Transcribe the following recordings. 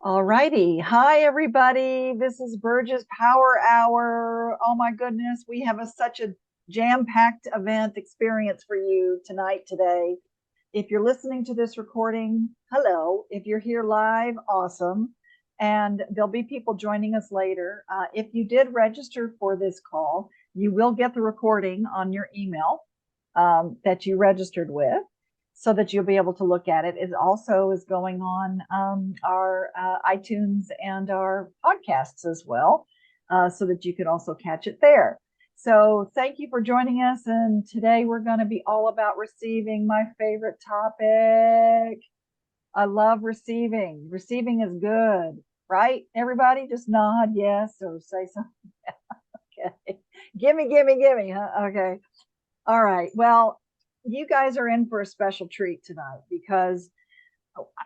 All righty. Hi, everybody. This is Burgess Power Hour. Oh my goodness, we have such a jam-packed event experience for you today. If you're listening to this recording, hello. If you're here live, awesome. And there'll be people joining us later. If you did register for this call, you will get the recording on your email that you registered with so that you'll be able to look at it. It also is going on our iTunes and our podcasts as well, so that you can also catch it there. So thank you for joining us. And today we're going to be all about receiving, my favorite topic. I love receiving. Receiving is good, right? Everybody just nod yes or say something. Okay. Gimme, huh? Okay. All right. Well, you guys are in for a special treat tonight because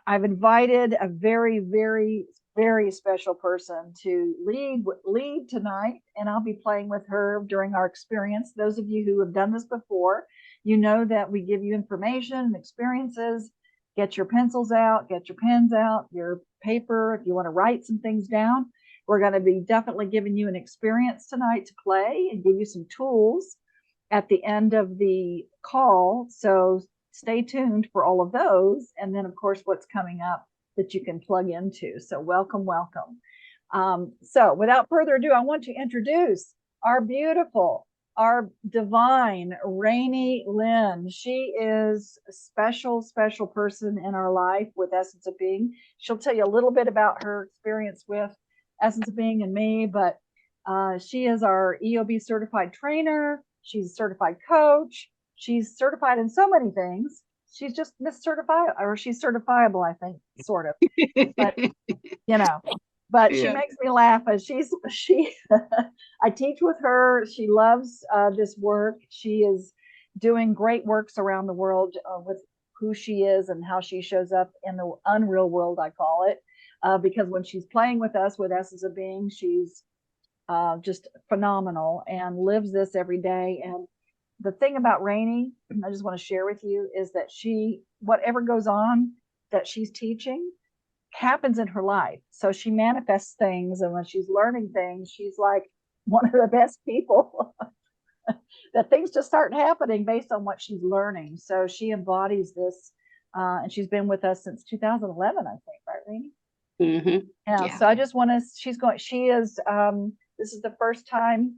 I've invited a very, very, very special person to lead tonight, and I'll be playing with her during our experience. Those of you who have done this before, you know that we give you information and experiences. Get your pencils out, get your pens out, your paper if you want to write some things down. We're going to be definitely giving you an experience tonight to play and give you some tools at the end of the call. So stay tuned for all of those. And then, of course, what's coming up that you can plug into. So welcome, welcome. So without further ado, I want to introduce our beautiful, our divine Rainy Lynn. She is a special, special person in our life with Essence of Being. She'll tell you a little bit about her experience with Essence of Being and me, but she is our EOB certified trainer. She's a certified coach. She's certified in so many things. She's just miscertified, or she's certifiable, I think, sort of. But you know, but she makes me laugh as she. I teach with her. She loves this work. She is doing great works around the world with who she is and how she shows up in the unreal world, I call it, because when she's playing with us with Essence of Being, she's just phenomenal and lives this every day. And the thing about Rainy, I just want to share with you, is that whatever goes on that she's teaching happens in her life. So she manifests things. And when she's learning things, she's like one of the best people that things just start happening based on what she's learning. So she embodies this. And she's been with us since 2011, I think, right, Rainy? Mm-hmm. Yeah. So I just want to, she is, this is the first time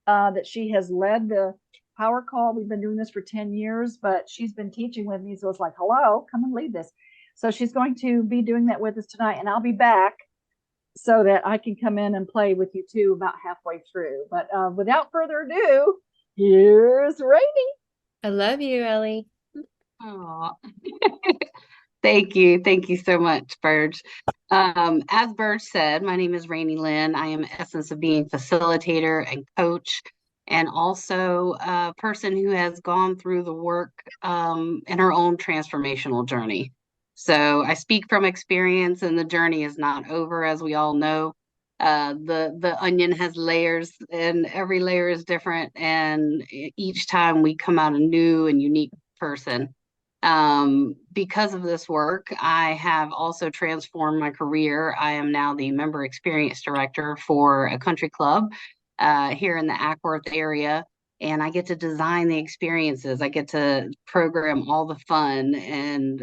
that she has led the power call. We've been doing this for 10 years, but she's been teaching with me. So it's like, hello, come and lead this. So she's going to be doing that with us tonight, and I'll be back so that I can come in and play with you too about halfway through. But without further ado, here's Rainy. I love you, Ellie. Oh, thank you. Thank you so much, Burge. As Burge said, my name is Rainy Lynn. I am Essence of Being facilitator and coach, and also a person who has gone through the work in her own transformational journey. So I speak from experience, and the journey is not over, as we all know. The onion has layers, and every layer is different, and each time we come out a new and unique person. Because of this work, I have also transformed my career. I am now the member experience director for a country club here in the Ackworth area. And I get to design the experiences. I get to program all the fun and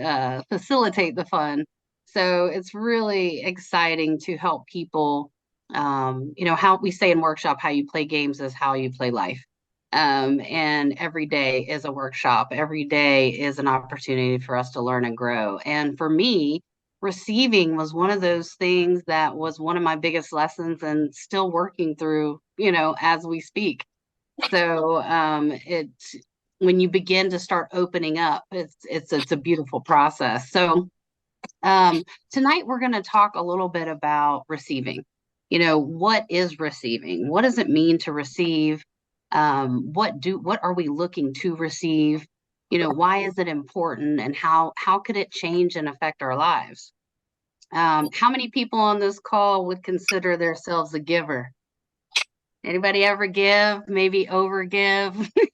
facilitate the fun. So it's really exciting to help people. How we say in workshop, how you play games is how you play life. And every day is a workshop. Every day is an opportunity for us to learn and grow. And for me, receiving was one of those things that was one of my biggest lessons and still working through, as we speak. So it's when you begin to start opening up, it's a beautiful process. So tonight we're going to talk a little bit about receiving. What is receiving? What does it mean to receive? What are we looking to receive? Why is it important, and how could it change and affect our lives? How many people on this call would consider themselves a giver? Anybody ever give? Maybe overgive? Maybe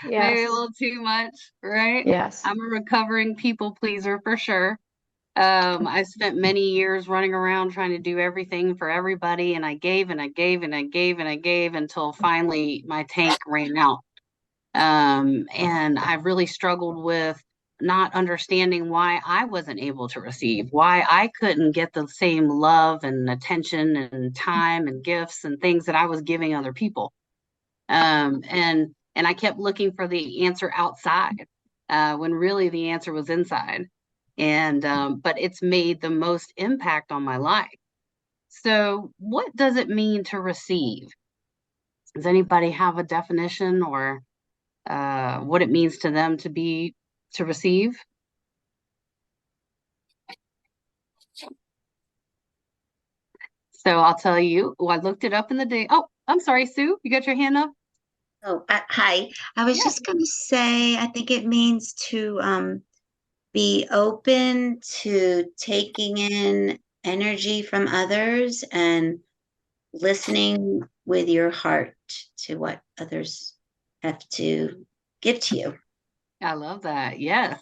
a Yes. little too much, right? Yes. I'm a recovering people pleaser for sure. I spent many years running around trying to do everything for everybody, and I gave and I gave and I gave and I gave until finally my tank ran out. And I really struggled with not understanding why I wasn't able to receive, why I couldn't get the same love and attention and time and gifts and things that I was giving other people. And I kept looking for the answer outside, when really the answer was inside. And but it's made the most impact on my life. So, what does it mean to receive? Does anybody have a definition or what it means to them to receive? So I'll tell you. I looked it up in the day. Oh, I'm sorry, Sue. You got your hand up? Oh, hi. I was Yeah. just going to say, I think it means to be open to taking in energy from others and listening with your heart to what others have to give to you. I love that. Yes.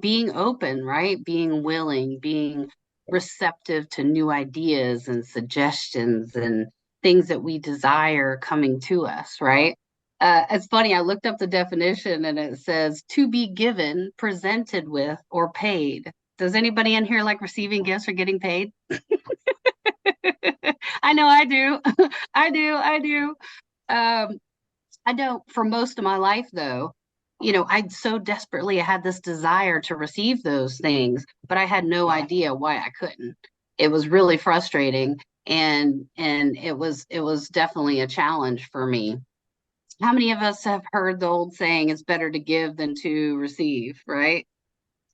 Being open, right? Being willing, being receptive to new ideas and suggestions and things that we desire coming to us, right? It's funny, I looked up the definition and it says to be given, presented with, or paid. Does anybody in here like receiving gifts or getting paid? I know I do. I do. I know for most of my life, though, I so desperately had this desire to receive those things, but I had no idea why I couldn't. It was really frustrating, and it was definitely a challenge for me. How many of us have heard the old saying, "It's better to give than to receive," right?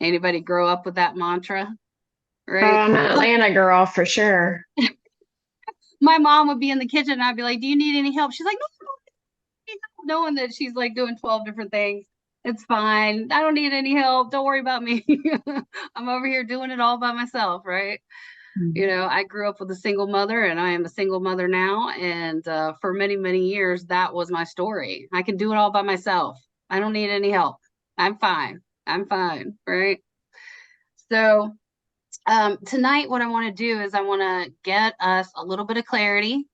Anybody grow up with that mantra, right? I'm an Atlanta girl for sure. My mom would be in the kitchen, and I'd be like, "Do you need any help?" She's like, "No, knowing that she's like doing 12 different things. It's fine. I don't need any help. Don't worry about me. I'm over here doing it all by myself, right? I grew up with a single mother and I am a single mother now. And for many, many years, that was my story. I can do it all by myself. I don't need any help. I'm fine. I'm fine, right? So tonight, what I want to do is I want to get us a little bit of clarity.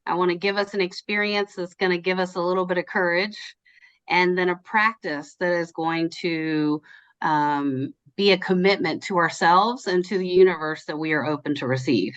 I want to give us an experience that's going to give us a little bit of courage, and then a practice that is going to be a commitment to ourselves and to the universe that we are open to receive.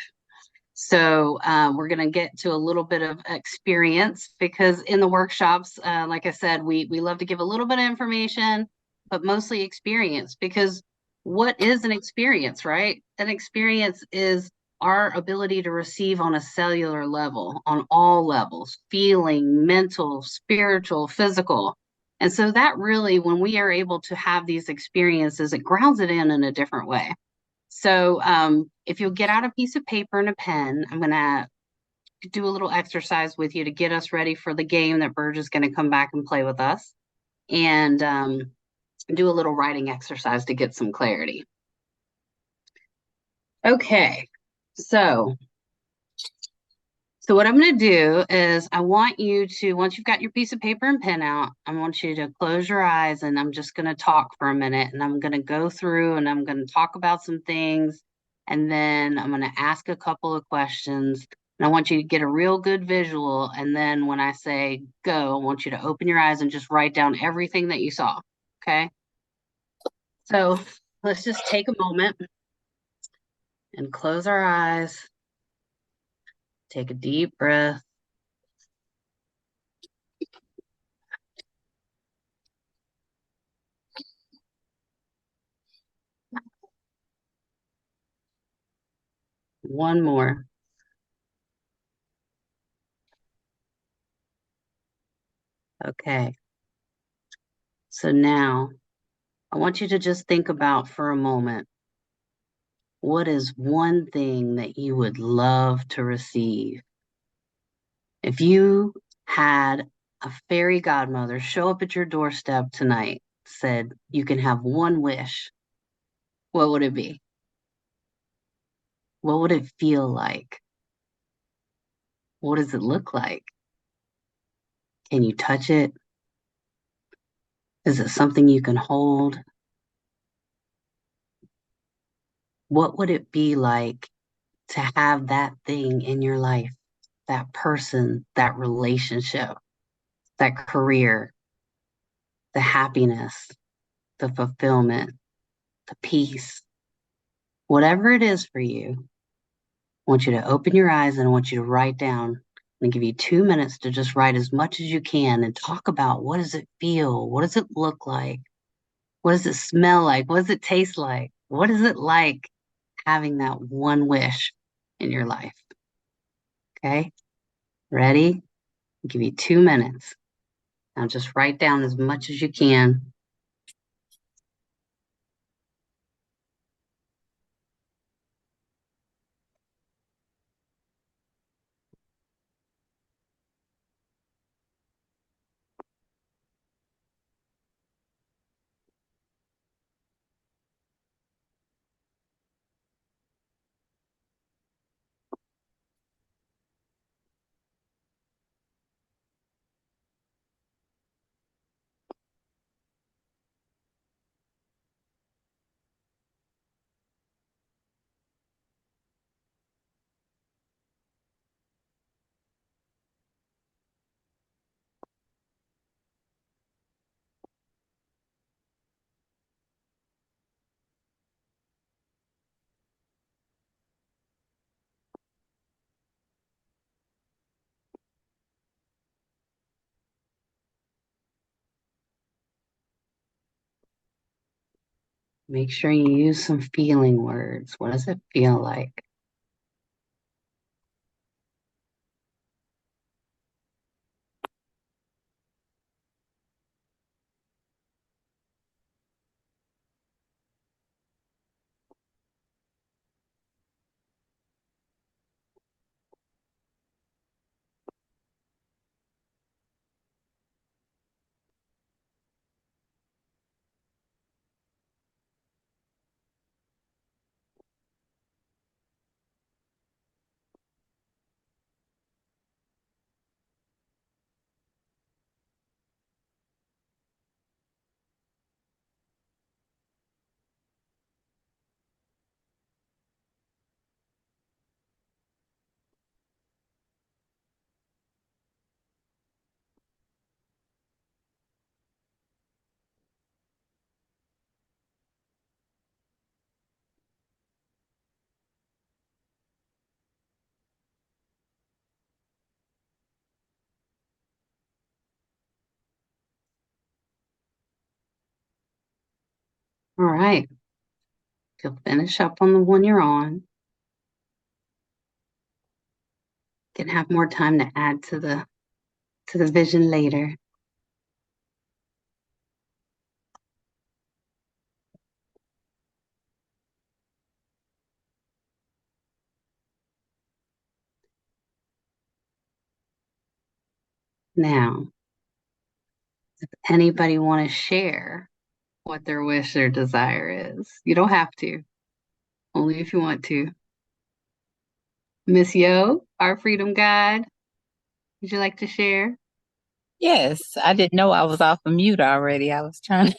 So we're going to get to a little bit of experience, because in the workshops, like I said, we love to give a little bit of information, but mostly experience, because what is an experience, right? An experience is our ability to receive on a cellular level, on all levels, feeling, mental, spiritual, physical. And so that really, when we are able to have these experiences, it grounds it in a different way. So if you'll get out a piece of paper and a pen, I'm going to do a little exercise with you to get us ready for the game that Burge is going to come back and play with us, and do a little writing exercise to get some clarity. Okay, so what I'm going to do is I want you to, once you've got your piece of paper and pen out, I want you to close your eyes, and I'm just going to talk for a minute, and I'm going to go through and I'm going to talk about some things, and then I'm going to ask a couple of questions, and I want you to get a real good visual, and then when I say go, I want you to open your eyes and just write down everything that you saw, okay? So let's just take a moment and close our eyes. Take a deep breath. One more. Okay. So now I want you to just think about for a moment, what is one thing that you would love to receive? If you had a fairy godmother show up at your doorstep tonight, said you can have one wish, what would it be? What would it feel like? What does it look like? Can you touch it? Is it something you can hold? What would it be like to have that thing in your life, that person, that relationship, that career, the happiness, the fulfillment, the peace, whatever it is for you? I want you to open your eyes and I want you to write down and give you 2 minutes to just write as much as you can and talk about what does it feel? What does it look like? What does it smell like? What does it taste like? What is it like having that one wish in your life? Okay, ready? I'll give you 2 minutes. Now just write down as much as you can. Make sure you use some feeling words. What does it feel like? All right. You'll finish up on the one you're on. Can have more time to add to the vision later. Now, anybody want to share what their wish or desire is? You don't have to, only if you want to. Miss Yo, our freedom guide, would you like to share? Yes, I didn't know I was off of mute already. I was trying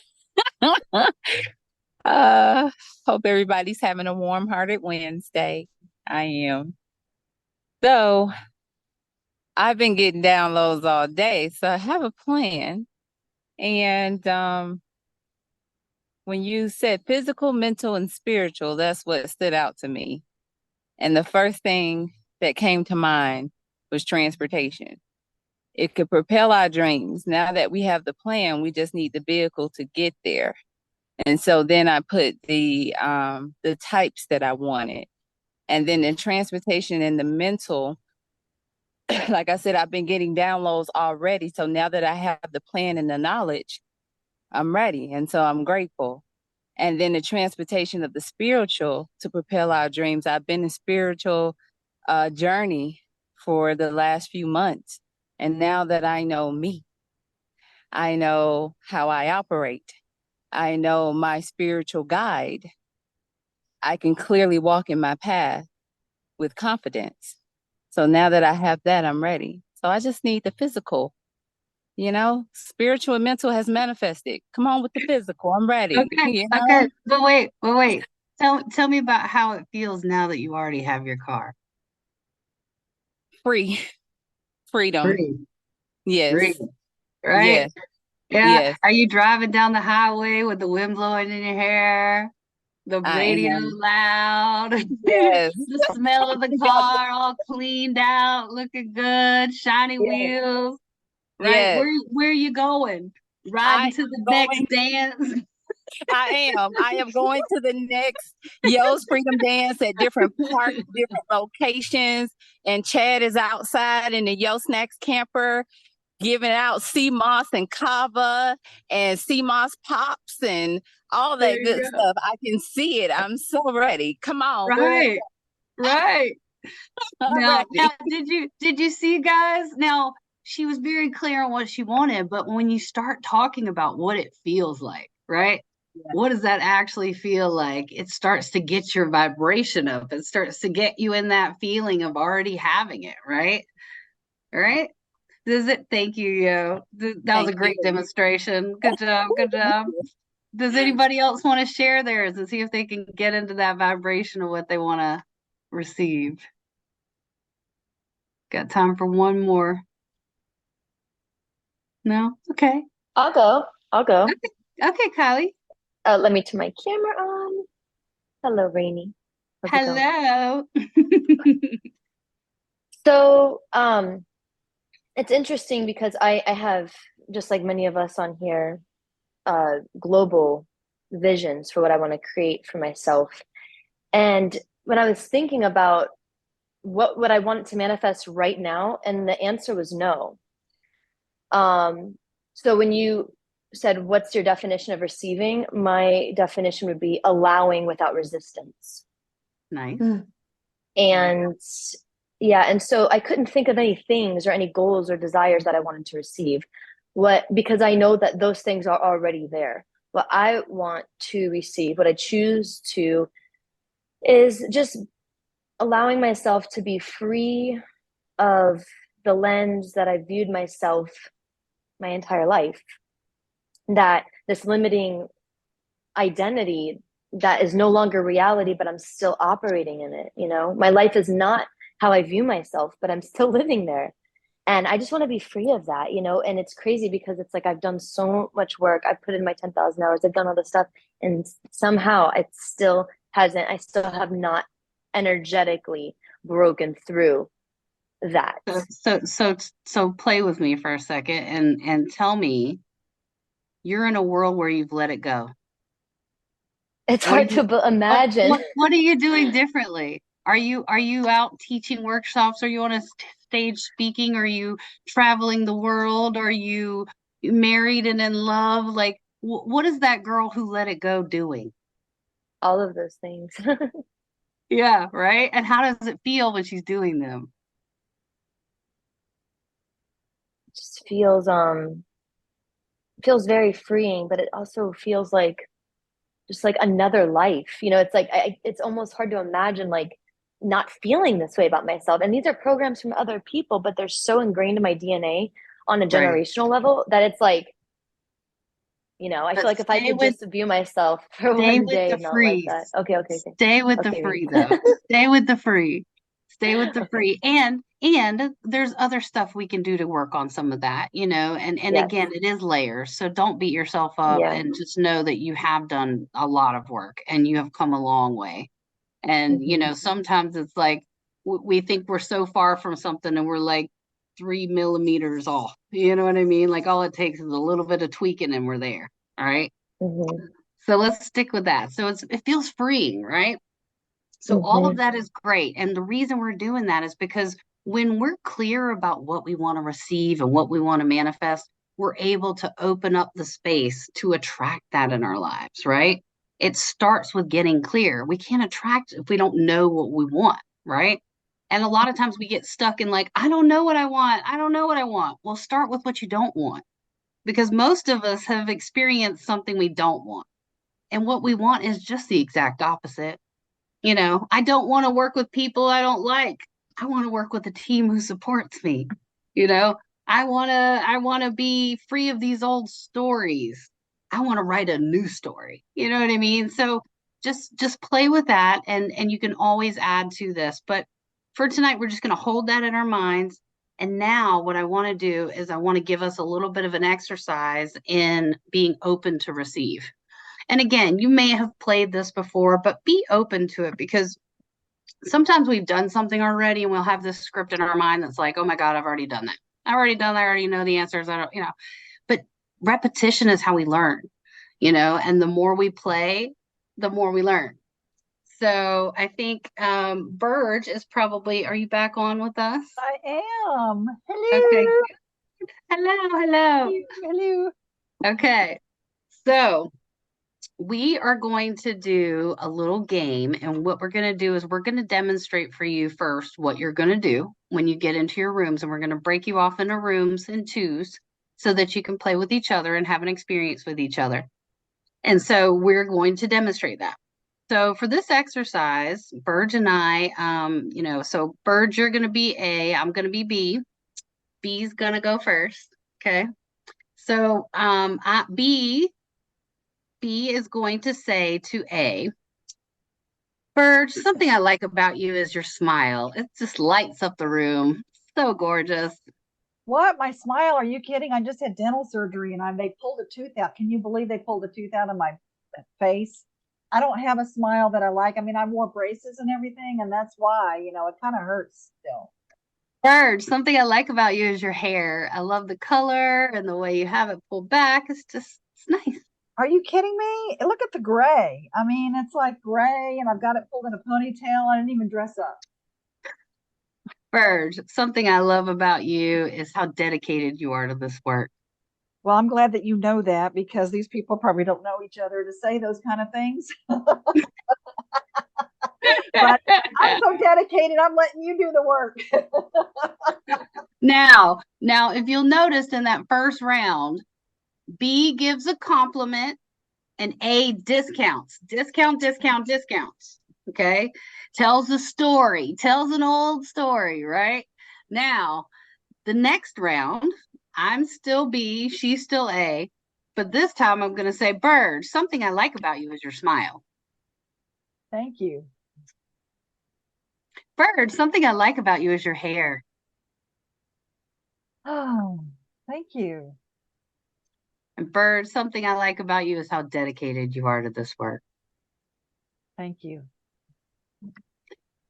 to hope everybody's having a warm-hearted Wednesday. I am. So I've been getting downloads all day, so I have a plan. And when you said physical, mental, and spiritual, that's what stood out to me. And the first thing that came to mind was transportation. It could propel our dreams. Now that we have the plan, we just need the vehicle to get there. And so then I put the types that I wanted. And then in transportation and the mental, like I said, I've been getting downloads already. So now that I have the plan and the knowledge, I'm ready. And so I'm grateful. And then the transportation of the spiritual to propel our dreams. I've been in spiritual journey for the last few months. And now that I know me, I know how I operate, I know my spiritual guide, I can clearly walk in my path with confidence. So now that I have that, I'm ready. So I just need the physical, spiritual and mental has manifested. Come on with the physical. I'm ready. Okay, You know? okay. But wait. Tell me about how it feels now that you already have your car. Free, freedom. Free, free, Yes, right? yes, Yeah. yes, Are you driving down the highway with the wind blowing in your hair, the I radio am. loud, Yes, the smell of the car all cleaned out, looking good, shiny yes, wheels, right? yes. Where are you going? I Riding to am the next going. dance. I am. I am going to the next Yo's Freedom Dance at different parks, different locations. And Chad is outside in the Yo Snacks camper giving out sea moss and kava and sea moss pops and all There that you good go. stuff. I can see it. I'm so ready. Come on, where Right, right. I'm Now, ready. did you see, guys? Now, she was very clear on what she wanted, but when you start talking about what it feels like, right? Yeah. What does that actually feel like? It starts to get your vibration up. It starts to get you in that feeling of already having it, right? Right? Does it? Thank you, Yo. That was a Thank you. great demonstration. Good job. Good job. Does anybody else want to share theirs and see if they can get into that vibration of what they want to receive? Got time for one more. No? Okay. I'll go. I'll go. Okay, Kylie. Let me turn my camera on. Hello, Rainy. How's it going? Hello. So, it's interesting because I have, just like many of us on here, global visions for what I want to create for myself. And when I was thinking about what would I want to manifest right now, and the answer was no. So when you said, what's your definition of receiving? My definition would be allowing without resistance. Nice. And yeah, and so I couldn't think of any things or any goals or desires that I wanted to receive. Because I know that those things are already there. What I want to receive, what I choose to, is just allowing myself to be free of the lens that I viewed myself my entire life. That this limiting identity that is no longer reality, but I'm still operating in it. My life is not how I view myself, but I'm still living there. And I just want to be free of that, and it's crazy because it's like I've done so much work. I've put in my 10,000 hours. I've done all this stuff. And somehow I still have not energetically broken through that. So play with me for a second and tell me you're in a world where you've let it go. It's What are hard you to imagine. what are you doing differently? Are you out teaching workshops? Are you on a stage speaking? Are you traveling the world? Are you married and in love? Like what is that girl who let it go doing? All of those things. Yeah, right? And how does it feel when she's doing them? Just feels very freeing, but it also feels like just like another life. It's like it's almost hard to imagine like not feeling this way about myself. And these are programs from other people, but they're so ingrained in my DNA on a Right. generational level that it's like, I But feel like if I could just view myself for stay one with day, the not like free. that. Okay. Stay with the Okay, free Reed. though. Stay with the free. Stay with the Okay. free. And there's other stuff we can do to work on some of that, and Yes. again, it is layers. So don't beat yourself up Yeah. and just know that you have done a lot of work and you have come a long way. And sometimes it's like we think we're so far from something and we're like 3 millimeters off. You know what I mean? Like all it takes is a little bit of tweaking and we're there. All right. Mm-hmm. So let's stick with that. So it feels freeing, right? So all of Mm-hmm. that is great. And the reason we're doing that is because when we're clear about what we want to receive and what we want to manifest, we're able to open up the space to attract that in our lives, right? It starts with getting clear. We can't attract if we don't know what we want, right? And a lot of times we get stuck in like, I don't know what I want. I don't know what I want. Well, start with what you don't want because most of us have experienced something we don't want. And what we want is just the exact opposite. I don't want to work with people I don't like. I want to work with a team who supports me. You know, I want to be free of these old stories. I want to write a new story. You know what I mean? So just play with that, and you can always add to this. But for tonight, we're just going to hold that in our minds. And now what I want to do is I want to give us a little bit of an exercise in being open to receive. And again, you may have played this before, but be open to it, because sometimes we've done something already and we'll have this script in our mind that's like, oh my God, I've already done that. I already know the answers. I don't, but repetition is how we learn, and the more we play, the more we learn. So I think Burge is probably, are you back on with us? I am. Hello. Okay. Hello. Hello. Okay. So we are going to do a little game, and what we're going to do is we're going to demonstrate for you first what you're going to do when you get into your rooms, and we're going to break you off into rooms in twos so that you can play with each other and have an experience with each other. And so we're going to demonstrate that. So for this exercise, Burge and I, so Burge, you're going to be A, I'm going to be B. B's going to go first. Okay. So B is going to say to A, Burge, something I like about you is your smile. It just lights up the room. So gorgeous. What? My smile? Are you kidding? I just had dental surgery and they pulled a tooth out. Can you believe they pulled a tooth out of my face? I don't have a smile that I like. I mean, I wore braces and everything, and that's why, it kind of hurts still. Burge, something I like about you is your hair. I love the color and the way you have it pulled back. It's nice. Are you kidding me? Look at the gray. I mean, it's like gray, and I've got it pulled in a ponytail. I didn't even dress up. Burge, something I love about you is how dedicated you are to this work. Well, I'm glad that you know that, because these people probably don't know each other to say those kind of things. But I'm so dedicated, I'm letting you do the work. Now, if you'll notice in that first round, B gives a compliment and A discounts. Okay. Tells a story, tells an old story, right? Now, the next round, I'm still B, she's still A, but this time I'm going to say, Burge, something I like about you is your smile. Thank you. Burge, something I like about you is your hair. Oh, thank you. And Burge, something I like about you is how dedicated you are to this work. Thank you.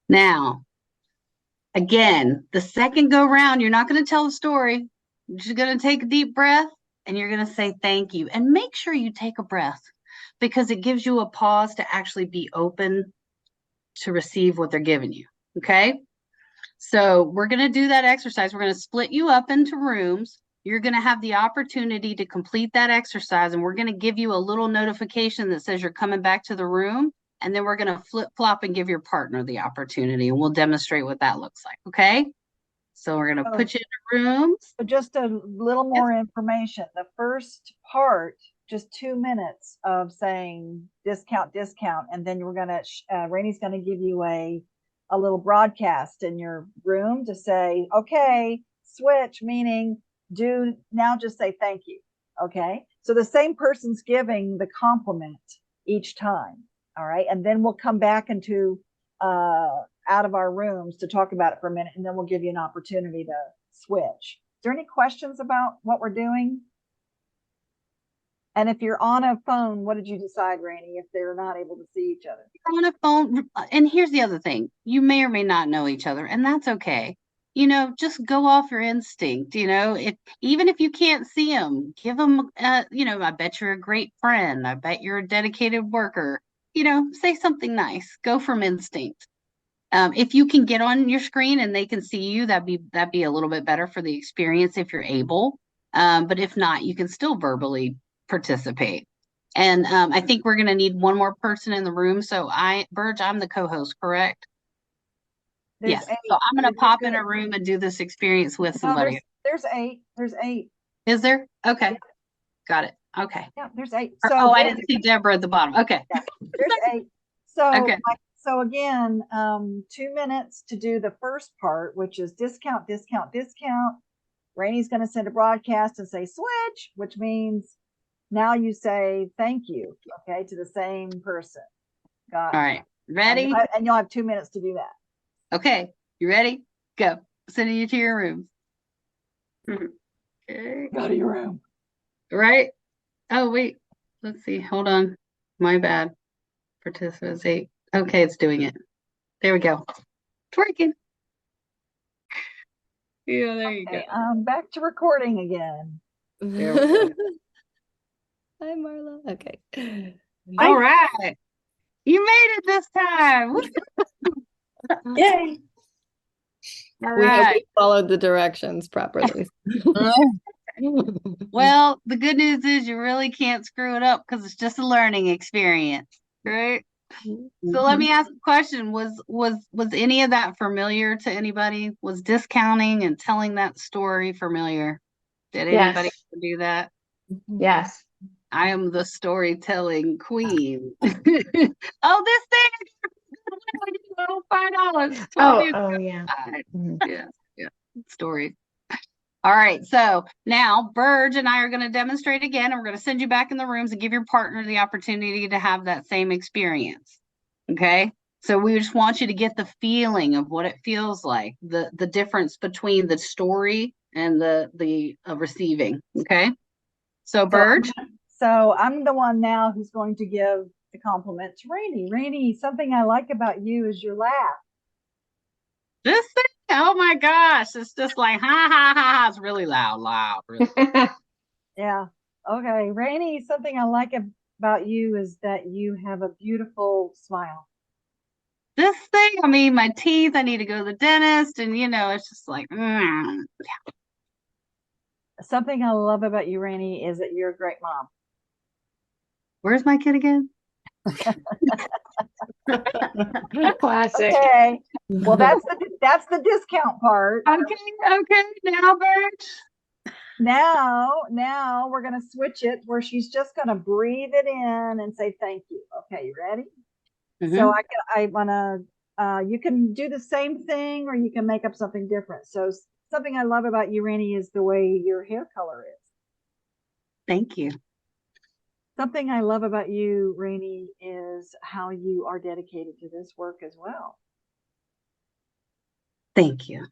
Now, again, the second go round, you're not going to tell the story. You're just going to take a deep breath and you're going to say thank you. And make sure you take a breath, because it gives you a pause to actually be open to receive what they're giving you. Okay. So we're going to do that exercise. We're going to split you up into rooms. You're going to have the opportunity to complete that exercise, and we're going to give you a little notification that says you're coming back to the room. And then we're going to flip flop and give your partner the opportunity, and we'll demonstrate what that looks like. Okay. So we're going to put you in rooms. So just a little more information. The first part, just 2 minutes of saying discount, and then we're going to, Rainey's going to give you a little broadcast in your room to say, okay, switch, meaning do now, just say thank you. Okay. So the same person's giving the compliment each time. All right. And then we'll come back into, out of our rooms to talk about it for a minute, and then we'll give you an opportunity to switch. Is there any questions about what we're doing? And if you're on a phone, what did you decide, Rainey, if they're not able to see each other? On a phone, and here's the other thing, you may or may not know each other, and that's okay. Just go off your instinct. Even if you can't see them, give them, I bet you're a great friend. I bet you're a dedicated worker. Say something nice. Go from instinct. If you can get on your screen and they can see you, that'd be a little bit better for the experience if you're able. But if not, you can still verbally participate. And I think we're going to need one more person in the room. So Burge, I'm the co-host, correct? Yes. So I'm going to pop in a room and do this experience with somebody. There's 8. There's 8. Is there? Okay. Yeah. Got it. Okay. Yeah, there's 8. So I didn't see Deborah at the bottom. Okay. Yeah, there's 8. So, okay. So again, 2 minutes to do the first part, which is discount. Rainey's going to send a broadcast and say switch, which means now you say thank you, okay, to the same person. Gotcha. All right. Ready? And you'll have 2 minutes to do that. Okay. You ready? Go. Sending you to your room. Okay. Go to your room. Right? Oh, wait. Let's see. Hold on. My bad. Participants 8. Okay, it's doing it. There we go. It's working. Yeah, there you Okay, go. back to recording again. There we go. Hi, Marla. Okay. All right. You made it this time. Yay. All We hope right. we followed the directions properly. Well, the good news is you really can't screw it up because it's just a learning experience, right? So let me ask a question. Was any of that familiar to anybody? Was discounting and telling that story familiar? Did anybody Yes. do that? Yes. I am the storytelling queen. Oh, this thing $5. Oh, yeah. Yeah. Story. All right. So now Burge and I are going to demonstrate again, and we're going to send you back in the rooms and give your partner the opportunity to have that same experience. Okay. So we just want you to get the feeling of what it feels like, the difference between the story and the receiving. Okay. So Burge. So I'm the one now who's going to give the compliment to Rainey. Rainey, something I like about you is your laugh. This thing, oh my gosh, it's just like ha ha ha ha. It's really loud, really. Yeah. Okay. Rainey, something I like about you is that you have a beautiful smile. This thing, I mean, my teeth, I need to go to the dentist, and it's just like, Something I love about you, Rainey, is that you're a great mom. Where's my kid again? Classic. Okay. Well, that's the discount part. Okay, now Burge. Now we're gonna switch it where she's just gonna breathe it in and say thank you. Okay, you ready? So I wanna you can do the same thing or you can make up something different. So something I love about you, Rainey, is the way your hair color is. Thank you. Something I love about you, Rainey, is how you are dedicated to this work as well. Thank you.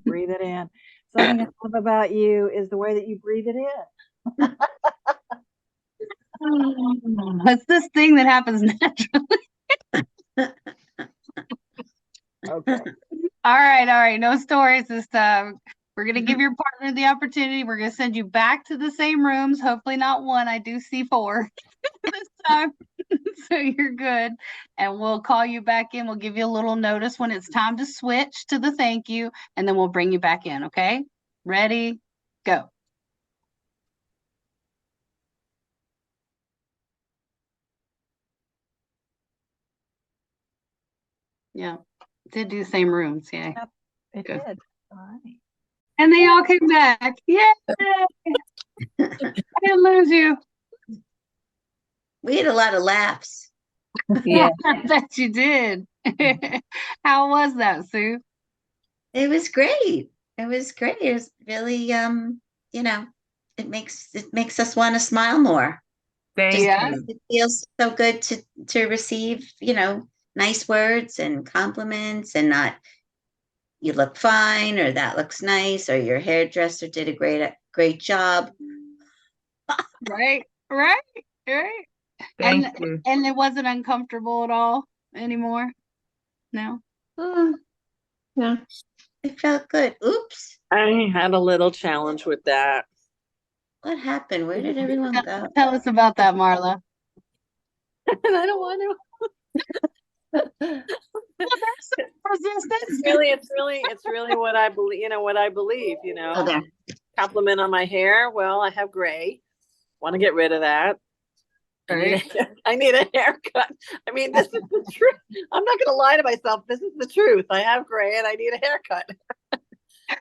Breathe it in. Something I love about you is the way that you breathe it in. It's this thing that happens naturally. Okay. All right. No stories this time. We're going to give your partner the opportunity. We're going to send you back to the same rooms. Hopefully not one. I do see 4 this time. So you're good. And we'll call you back in. We'll give you a little notice when it's time to switch to the thank you. And then we'll bring you back in. Okay? Ready? Go. Yeah. Did do the same rooms. Yeah. Yep, it Good. did. All right. And they all came back. Yay! I didn't lose you. We had a lot of laughs. Yeah. I bet you did. How was that, Sue? It was great. It was really it makes us want to smile more. Just Yeah. because it feels so good to receive, nice words and compliments, and not you look fine or that looks nice or your hairdresser did a great job. Right. Thank you. And it wasn't uncomfortable at all anymore. No. No. It felt good. Oops. I had a little challenge with that. What happened? Where did everyone go? Tell us about that, Marla. And I don't want to. Resistance. It's really what I believe, Oh, there. Compliment on my hair. Well, I have gray. Want to get rid of that. I need a haircut. I mean, this is the truth. I'm not going to lie to myself. This is the truth. I have gray and I need a haircut.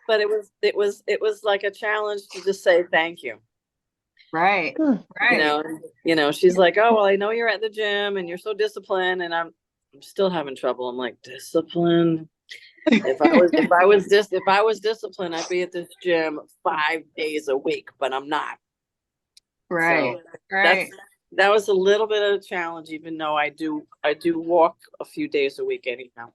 But it was like a challenge to just say thank you. Right. She's like, oh, well, I know you're at the gym and you're so disciplined, and I'm still having trouble. I'm like, disciplined. If I was disciplined, I'd be at this gym 5 days a week, but I'm not. Right. So Right. that was a little bit of a challenge, even though I do walk a few days a week anyhow.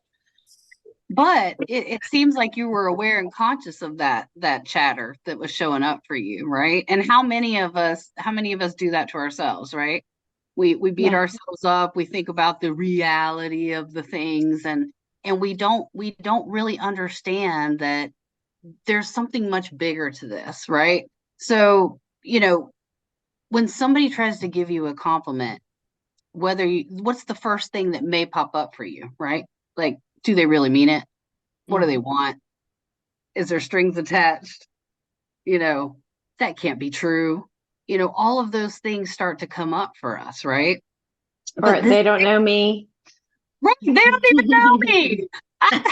But it seems like you were aware and conscious of that chatter that was showing up for you, right? And how many of us do that to ourselves, right? We beat Yeah. ourselves up, we think about the reality of the things, and we don't really understand that there's something much bigger to this, right? So, when somebody tries to give you a compliment, what's the first thing that may pop up for you, right? Like, do they really mean it? What do they want? Is there strings attached? That can't be true. All of those things start to come up for us, right? Or But they don't know me. right, they don't even know me. I have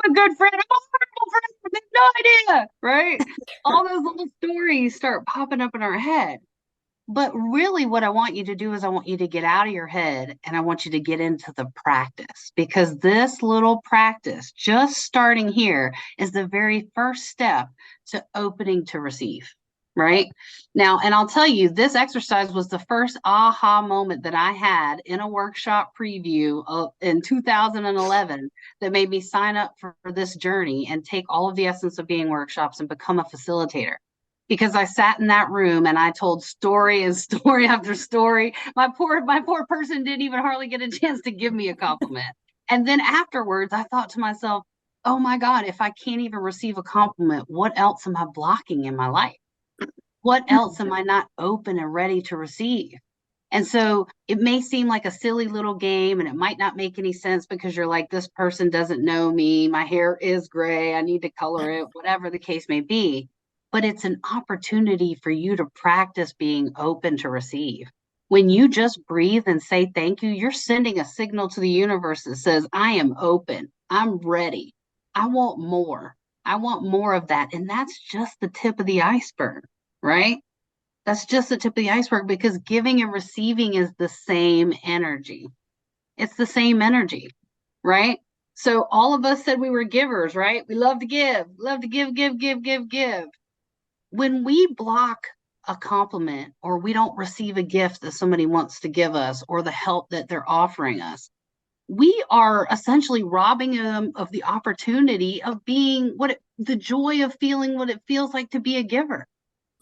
a good friend. I'm a horrible friend. They have no idea, right? All those little stories start popping up in our head. But really, what I want you to do is I want you to get out of your head and I want you to get into the practice, because this little practice, just starting here, is the very first step to opening to receive, right? Now, and I'll tell you, this exercise was the first aha moment that I had in a workshop preview in 2011 that made me sign up for this journey and take all of the Essence of Being workshops and become a facilitator. Because I sat in that room and I told story and story after story. My poor person didn't even hardly get a chance to give me a compliment. And then afterwards, I thought to myself, oh my God, if I can't even receive a compliment, what else am I blocking in my life? What else am I not open and ready to receive? And so it may seem like a silly little game and it might not make any sense because you're like, this person doesn't know me. My hair is gray. I need to color it, whatever the case may be. But it's an opportunity for you to practice being open to receive. When you just breathe and say thank you, you're sending a signal to the universe that says, I am open. I'm ready. I want more. I want more of that. And that's just the tip of the iceberg, right? That's just the tip of the iceberg, because giving and receiving is the same energy. It's the same energy, right? So all of us said we were givers, right? We love to give, give. When we block a compliment or we don't receive a gift that somebody wants to give us or the help that they're offering us, we are essentially robbing them of the opportunity of being the joy of feeling what it feels like to be a giver.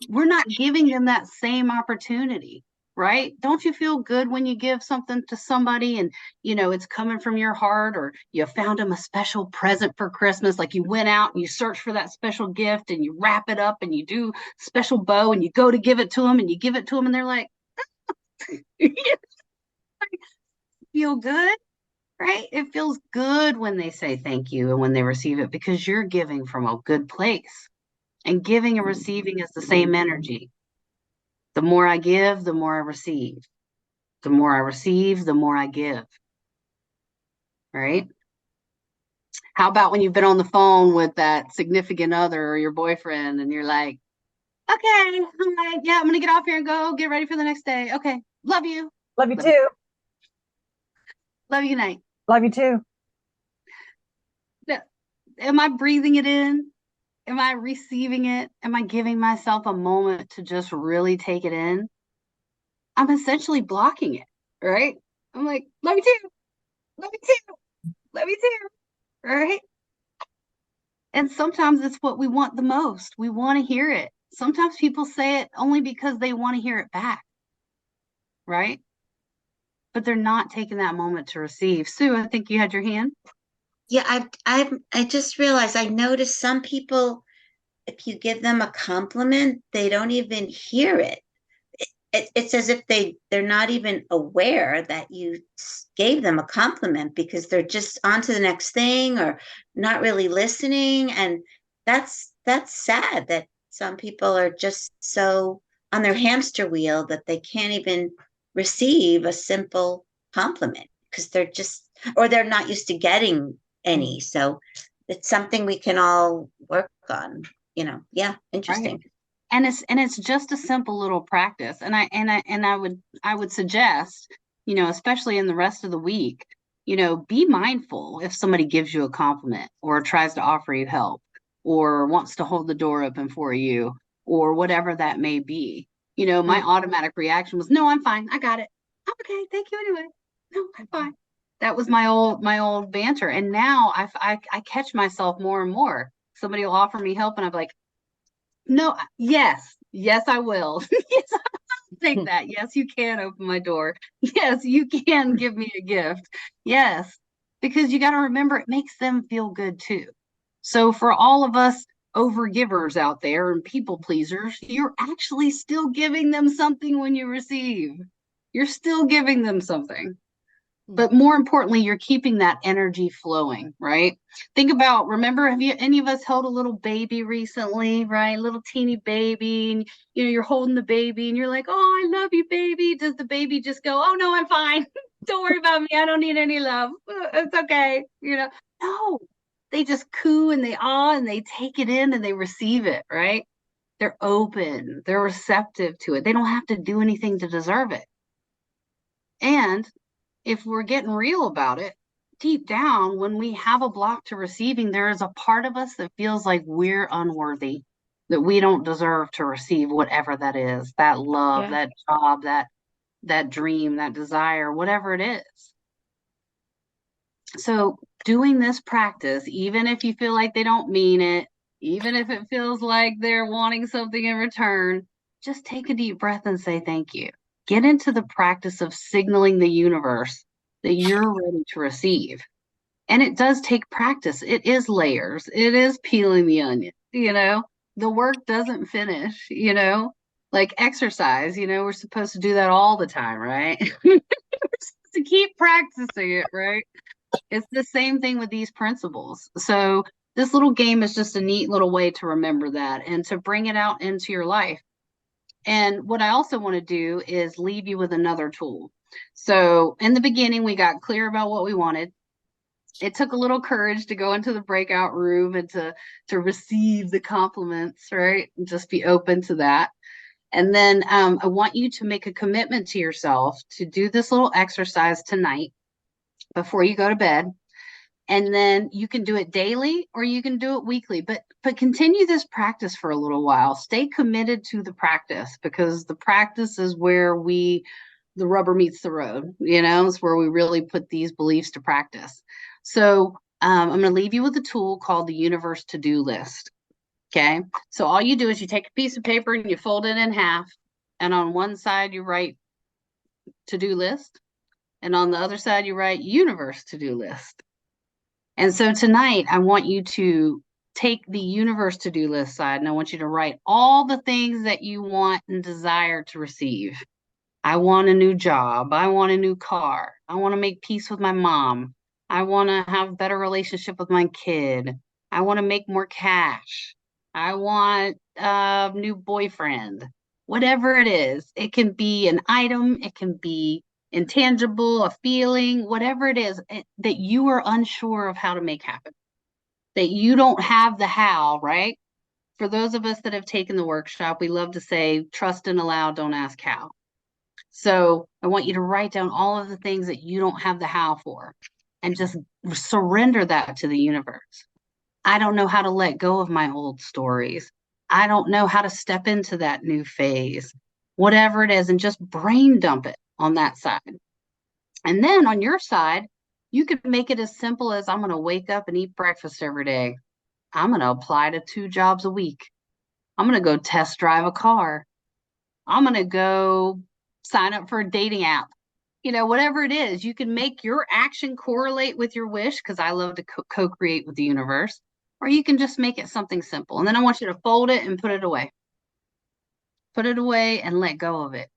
We're not giving them that same opportunity, right? Don't you feel good when you give something to somebody and, it's coming from your heart, or you found them a special present for Christmas, like you went out and you search for that special gift and you wrap it up and you do special bow and you go to give it to them and you give it to them and they're like, feel good, right? It feels good when they say thank you and when they receive it, because you're giving from a good place. And giving and receiving is the same energy. The more I give, the more I receive. The more I receive, the more I give. Right? How about when you've been on the phone with that significant other or your boyfriend and you're like, okay, all right, yeah, I'm going to get off here and go get ready for the next day. Okay. Love you. Love you too. Love you. Good night. Love you too. Am I breathing it in? Am I receiving it? Am I giving myself a moment to just really take it in? I'm essentially blocking it, right? I'm like, love you too. Love you too. Love you too. Right? And sometimes it's what we want the most. We want to hear it. Sometimes people say it only because they want to hear it back. Right? But they're not taking that moment to receive. Sue, I think you had your hand. Yeah, I just realized, I noticed some people, if you give them a compliment, they don't even hear it. It's as if they're not even aware that you gave them a compliment, because they're just on to the next thing or not really listening. And that's sad that some people are just so on their hamster wheel that they can't even receive a simple compliment, because they're not used to getting any. So it's something we can all work on, yeah, interesting. Right. And it's just a simple little practice. And I would suggest, especially in the rest of the week, be mindful if somebody gives you a compliment or tries to offer you help or wants to hold the door open for you or whatever that may be. My automatic reaction was, no, I'm fine. I got it. I'm okay. Thank you anyway. No, I'm fine. That was my old banter. And now I catch myself more and more. Somebody will offer me help and I'm like, no, yes, I will. Yes, I'll take that. Yes, you can open my door. Yes, you can give me a gift. Yes, because you got to remember it makes them feel good too. So for all of us overgivers out there and people pleasers, you're actually still giving them something when you receive. You're still giving them something. But more importantly, you're keeping that energy flowing, right? Think about, remember, have you any of us held a little baby recently, right? Little teeny baby, and you're holding the baby and you're like, oh, I love you, baby. Does the baby just go, oh no, I'm fine. Don't worry about me. I don't need any love. It's okay. No, they just coo and they ah and they take it in and they receive it, right? They're open, they're receptive to it. They don't have to do anything to deserve it. And if we're getting real about it, deep down, when we have a block to receiving, there is a part of us that feels like we're unworthy, that we don't deserve to receive whatever that is, that love, Yeah. that job, that dream, that desire, whatever it is. So doing this practice, even if you feel like they don't mean it, even if it feels like they're wanting something in return, just take a deep breath and say thank you. Get into the practice of signaling the universe that you're ready to receive. And it does take practice. It is layers. It is peeling the onion, the work doesn't finish, like exercise, we're supposed to do that all the time, right? We're supposed to keep practicing it, right? It's the same thing with these principles. So this little game is just a neat little way to remember that and to bring it out into your life. And what I also want to do is leave you with another tool. So in the beginning, we got clear about what we wanted. It took a little courage to go into the breakout room and to receive the compliments, right? And just be open to that. And then I want you to make a commitment to yourself to do this little exercise tonight before you go to bed. And then you can do it daily or you can do it weekly, but continue this practice for a little while. Stay committed to the practice, because the practice is where the rubber meets the road, it's where we really put these beliefs to practice. So I'm going to leave you with a tool called the Universe To-Do List. Okay. So all you do is you take a piece of paper and you fold it in half. And on one side you write to-do list. And on the other side you write universe to-do list. And so tonight, I want you to take the universe to-do list side, and I want you to write all the things that you want and desire to receive. I want a new job. I want a new car. I want to make peace with my mom. I want to have a better relationship with my kid. I want to make more cash. I want a new boyfriend. Whatever it is, it can be an item. It can be intangible, a feeling, whatever it is that you are unsure of how to make happen, that you don't have the how, right? For those of us that have taken the workshop, we love to say, trust and allow, don't ask how. So I want you to write down all of the things that you don't have the how for, and just surrender that to the universe. I don't know how to let go of my old stories. I don't know how to step into that new phase, whatever it is, and just brain dump it on that side. And then on your side, you could make it as simple as, I'm going to wake up and eat breakfast every day. I'm going to apply to 2 jobs a week. I'm going to go test drive a car. I'm going to go sign up for a dating app. Whatever it is, you can make your action correlate with your wish, because I love to co-create with the universe, or you can just make it something simple. And then I want you to fold it and put it away. Put it away and let go of it.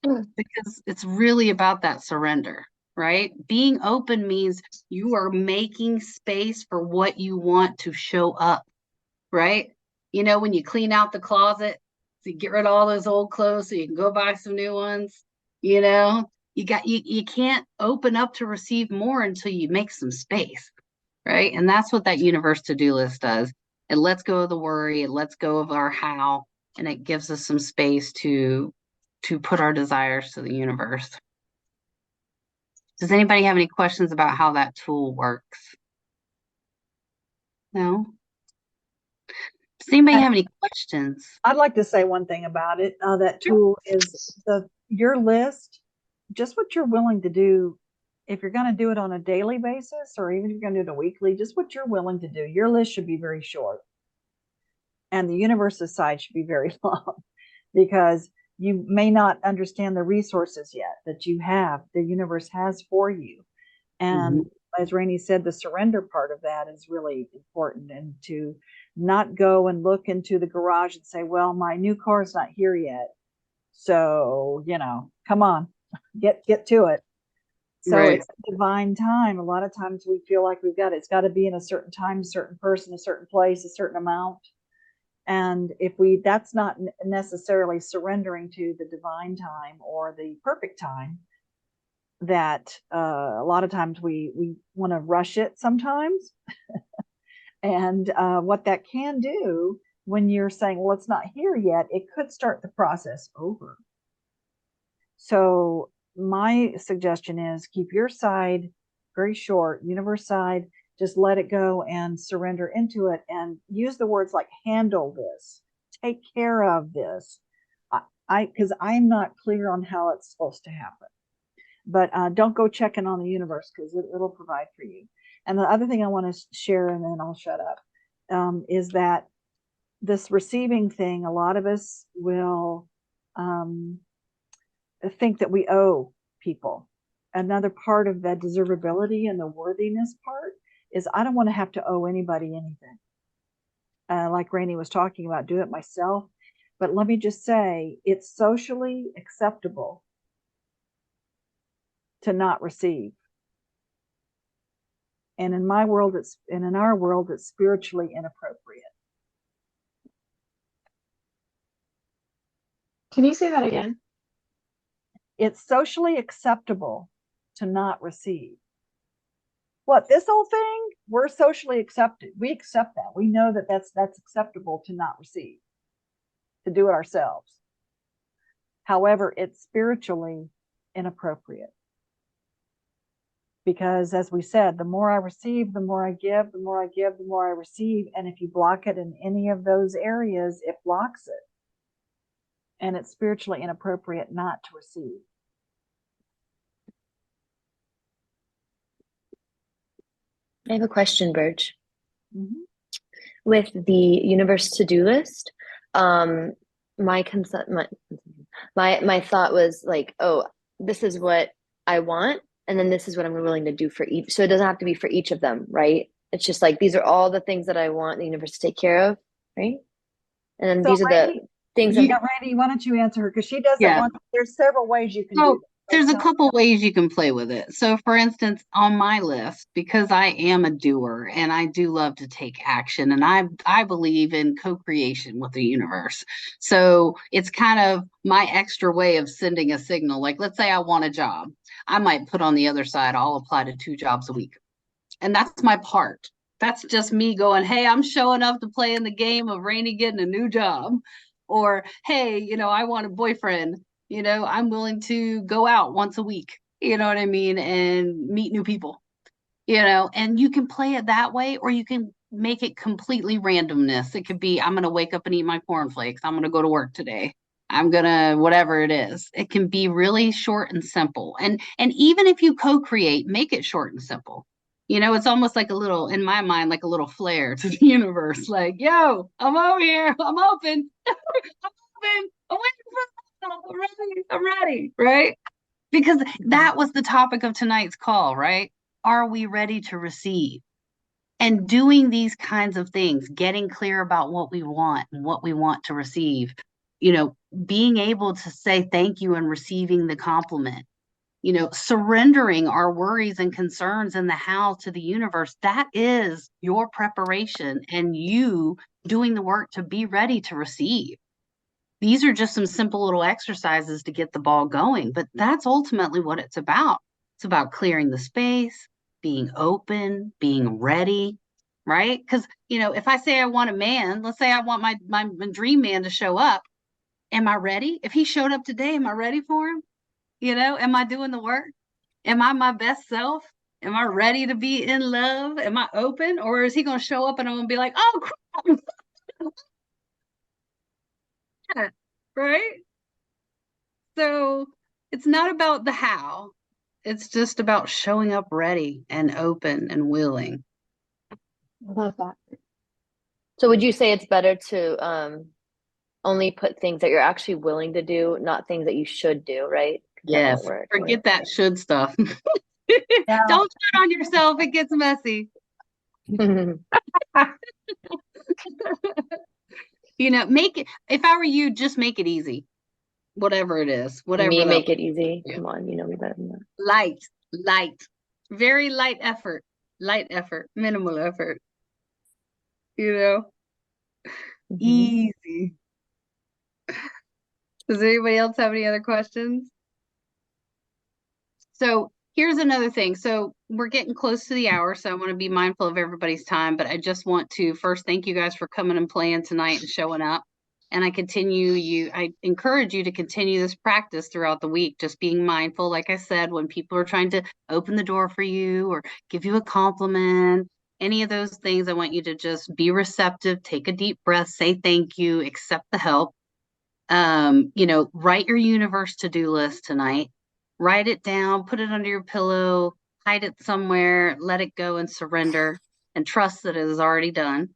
Because it's really about that surrender, right? Being open means you are making space for what you want to show up, right? When you clean out the closet, so you get rid of all those old clothes so you can go buy some new ones, you can't open up to receive more until you make some space, right? And that's what that universe to-do list does. It lets go of the worry, it lets go of our how, and it gives us some space to put our desires to the universe. Does anybody have any questions about how that tool works? No? Does anybody have any questions? I'd like to say one thing about it. That tool is your list, just what you're willing to do. If you're going to do it on a daily basis, or even if you're going to do it a weekly, just what you're willing to do. Your list should be very short, and the universe's side should be very long, because you may not understand the resources yet that the universe has for you. And as Rainey said, the surrender part of that is really important, and to not go and look into the garage and say, well, my new car is not here yet. So, come on, get to it. So Right. It's divine time. A lot of times we feel like it's got to be in a certain time, a certain person, a certain place, a certain amount. And that's not necessarily surrendering to the divine time or the perfect time, that a lot of times we want to rush it sometimes. And what that can do when you're saying, well, it's not here yet, it could start the process over. So my suggestion is keep your side very short, universe side, just let it go and surrender into it, and use the words like handle this, take care of this. Because I'm not clear on how it's supposed to happen. But don't go checking on the universe, because it'll provide for you. And the other thing I want to share, and then I'll shut up, is that this receiving thing, a lot of us will think that we owe people. Another part of that deservability and the worthiness part is I don't want to have to owe anybody anything. Like Rainey was talking about, do it myself. But let me just say, it's socially acceptable to not receive. And in my world, in our world, it's spiritually inappropriate. Can you say that again? It's socially acceptable to not receive. What, this whole thing? We're socially accepted. We accept that. We know that that's acceptable to not receive, to do it ourselves. However, it's spiritually inappropriate. Because as we said, the more I receive, the more I give, the more I give, the more I receive. And if you block it in any of those areas, it blocks it. And it's spiritually inappropriate not to receive. I have a question, Burge. Mm-hmm. With the universe to-do list, my thought was like, oh, this is what I want, and then this is what I'm willing to do for each. So it doesn't have to be for each of them, right? It's just like, these are all the things that I want the universe to take care of, right? And then So these are Rainey, the things. Rainey, why don't you answer her? Because she doesn't want. There's several ways you can do that. There's a couple ways you can play with it. So for instance, on my list, because I am a doer and I do love to take action, and I believe in co-creation with the universe. So it's kind of my extra way of sending a signal. Like, let's say I want a job. I might put on the other side, I'll apply to 2 jobs a week. And that's my part. That's just me going, hey, I'm showing up to play in the game of Rainey getting a new job. Or, hey, I want a boyfriend. I'm willing to go out once a week, you know what I mean, and meet new people, and you can play it that way, or you can make it completely randomness. It could be, I'm going to wake up and eat my cornflakes. I'm going to go to work today. I'm going to, whatever it is. It can be really short and simple. And even if you co-create, make it short and simple. It's almost like a little, in my mind, like a little flare to the universe. Like, yo, I'm over here. I'm open. I'm open. I'm waiting for I'm ready, right? Because that was the topic of tonight's call, right? Are we ready to receive? And doing these kinds of things, getting clear about what we want and what we want to receive, being able to say thank you and receiving the compliment, surrendering our worries and concerns in the how to the universe, that is your preparation and you doing the work to be ready to receive. These are just some simple little exercises to get the ball going, but that's ultimately what it's about. It's about clearing the space, being open, being ready, right? Because, if I say I want a man, let's say I want my dream man to show up. Am I ready? If he showed up today, am I ready for him? Am I doing the work? Am I my best self? Am I ready to be in love? Am I open? Or is he going to show up and I'm going to be like, oh, crap. that, right? So it's not about the how. It's just about showing up ready and open and willing. I love that. So would you say it's better to only put things that you're actually willing to do, not things that you should do, right? 'Cause that Yes, won't work. forget that should stuff. Yeah. Don't shoot on yourself. It gets messy. You know, make it, if I were you, just make it easy. Whatever it is, whatever Me that make looks it easy. Yeah. Come on, you know me better than that. light, very light effort, minimal effort, you know, Mhm. easy. Does anybody else have any other questions? So here's another thing. So we're getting close to the hour, so I want to be mindful of everybody's time, but I just want to first thank you guys for coming and playing tonight and showing up. And I encourage you to continue this practice throughout the week, just being mindful. Like I said, when people are trying to open the door for you or give you a compliment, any of those things, I want you to just be receptive, take a deep breath, say thank you, accept the help. You know, write your universe to-do list tonight. Write it down, put it under your pillow, hide it somewhere, let it go and surrender and trust that it is already done.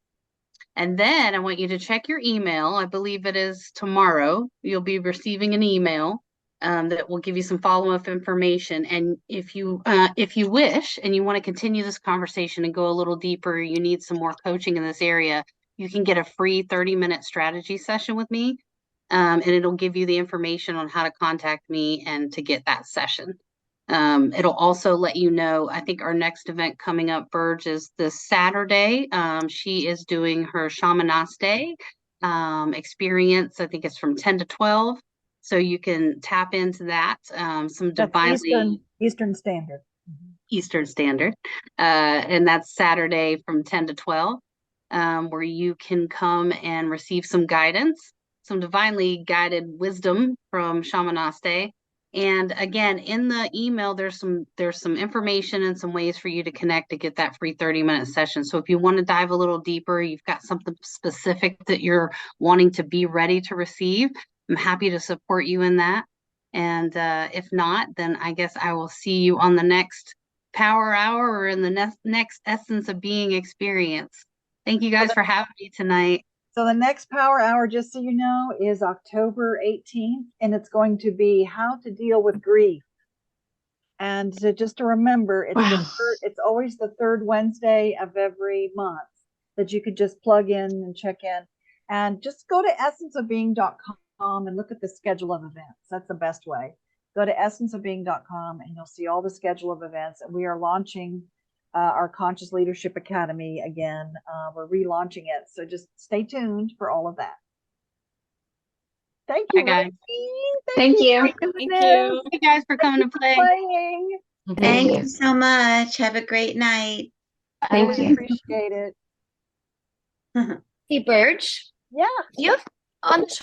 And then I want you to check your email. I believe it is tomorrow. You'll be receiving an email that will give you some follow-up information. And if you wish and you want to continue this conversation and go a little deeper, you need some more coaching in this area, you can get a free 30-minute strategy session with me. And it'll give you the information on how to contact me and to get that session. It'll also let you know, I think our next event coming up, Burge, is this Saturday. She is doing her Shamaste experience. I think it's from 10 to 12. So you can tap into that. Some That's divinely Eastern Standard. Eastern Standard. And that's Saturday from 10 to 12, where you can come and receive some guidance, some divinely guided wisdom from Shamaste. And again, in the email, there's some information and some ways for you to connect to get that free 30-minute session. So if you want to dive a little deeper, you've got something specific that you're wanting to be ready to receive, I'm happy to support you in that. And if not, then I guess I will see you on the next Power Hour or in the next Essence of Being experience. Thank you guys for having me tonight. So the next Power Hour, just so you know, is October 18th, and it's going to be how to deal with grief. And just to remember, it's always the third Wednesday of every month that you could just plug in and check in. And just go to essenceofbeing.com and look at the schedule of events. That's the best way. Go to essenceofbeing.com and you'll see all the schedule of events. And we are launching our Conscious Leadership Academy again. We're relaunching it. So just stay tuned for all of that. Thank you, Bye, guys. Thank you. Thank you. Thank you guys for coming to play. Playing. Thank you. you so much. Have a great night. Thank We you. appreciate it. Hey, Burge, Yeah. you have on the